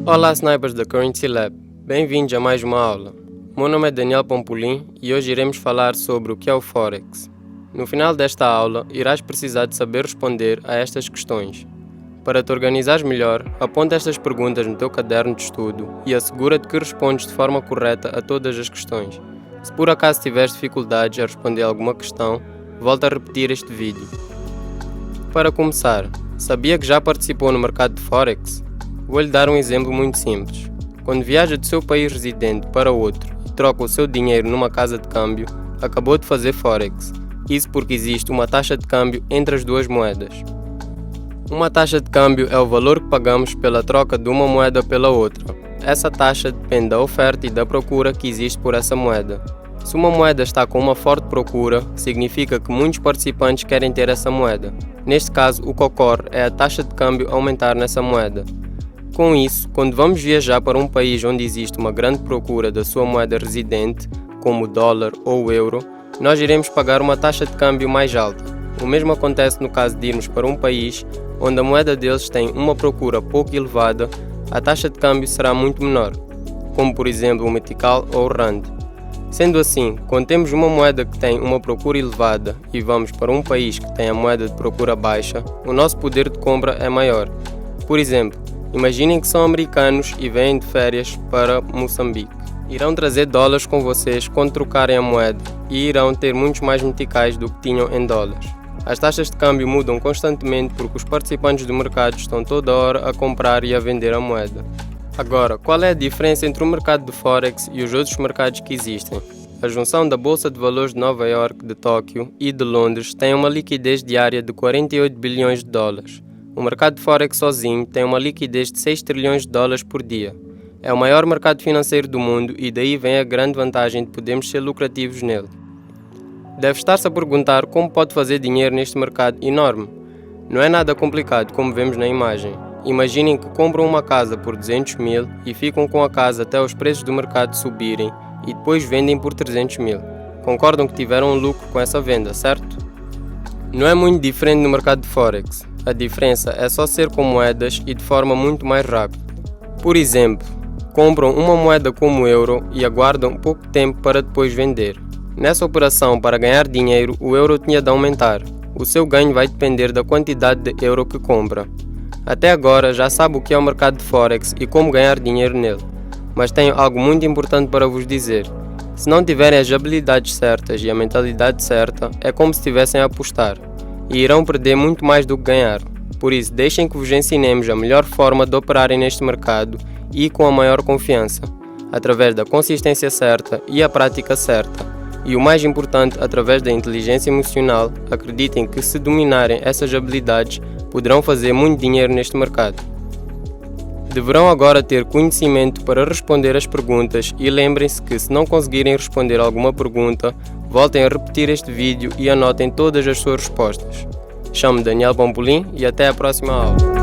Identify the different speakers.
Speaker 1: Olá, snipers da Currency Lab. Bem-vindos a mais uma aula. Meu nome é Daniel Pompolin e hoje iremos falar sobre o que é o Forex. No final desta aula, irás precisar de saber responder a estas questões. Para te organizares melhor, aponta estas perguntas no teu caderno de estudo e assegura-te que respondes de forma correta a todas as questões. Se por acaso tiveres dificuldades a responder alguma questão, volta a repetir este vídeo. Para começar, sabia que já participou no mercado de Forex? Vou-lhe dar um exemplo muito simples. Quando viaja do seu país residente para outro e troca o seu dinheiro numa casa de câmbio, acabou de fazer Forex. Isso porque existe uma taxa de câmbio entre as duas moedas. Uma taxa de câmbio é o valor que pagamos pela troca de uma moeda pela outra. Essa taxa depende da oferta e da procura que existe por essa moeda. Se uma moeda está com uma forte procura, significa que muitos participantes querem ter essa moeda. Neste caso, o que ocorre é a taxa de câmbio aumentar nessa moeda. Com isso, quando vamos viajar para um país onde existe uma grande procura da sua moeda residente, como o dólar ou o euro, nós iremos pagar uma taxa de câmbio mais alta. O mesmo acontece no caso de irmos para um país onde a moeda deles tem uma procura pouco elevada, a taxa de câmbio será muito menor, como por exemplo o Metical ou o Rand. Sendo assim, quando temos uma moeda que tem uma procura elevada e vamos para um país que tem a moeda de procura baixa, o nosso poder de compra é maior. Por exemplo, imaginem que são americanos e vêm de férias para Moçambique. Irão trazer dólares com vocês quando trocarem a moeda e irão ter muitos mais meticais do que tinham em dólares. As taxas de câmbio mudam constantemente porque os participantes do mercado estão toda hora a comprar e a vender a moeda. Agora, qual é a diferença entre o mercado de Forex e os outros mercados que existem? A junção da Bolsa de Valores de Nova York, de Tóquio e de Londres tem uma liquidez diária de 48 bilhões de dólares. O mercado de Forex sozinho tem uma liquidez de 6 trilhões de dólares por dia. É o maior mercado financeiro do mundo e daí vem a grande vantagem de podermos ser lucrativos nele. Deve estar-se a perguntar como pode fazer dinheiro neste mercado enorme. Não é nada complicado como vemos na imagem. Imaginem que compram uma casa por 200 mil e ficam com a casa até os preços do mercado subirem e depois vendem por 300 mil. Concordam que tiveram um lucro com essa venda, certo? Não é muito diferente no mercado de Forex. A diferença é só ser com moedas e de forma muito mais rápida. Por exemplo, compram uma moeda como o euro e aguardam pouco tempo para depois vender. Nessa operação, para ganhar dinheiro, o euro tinha de aumentar. O seu ganho vai depender da quantidade de euro que compra. Até agora já sabe o que é o mercado de Forex e como ganhar dinheiro nele. Mas tenho algo muito importante para vos dizer. Se não tiverem as habilidades certas e a mentalidade certa, é como se estivessem a apostar. E irão perder muito mais do que ganhar. Por isso, deixem que vos ensinemos a melhor forma de operarem neste mercado e com a maior confiança, através da consistência certa e a prática certa. E o mais importante, através da inteligência emocional, acreditem que se dominarem essas habilidades, poderão fazer muito dinheiro neste mercado. Deverão agora ter conhecimento para responder as perguntas e lembrem-se que se não conseguirem responder alguma pergunta, voltem a repetir este vídeo e anotem todas as suas respostas. Chamo-me Daniel Pompolin e até a próxima aula.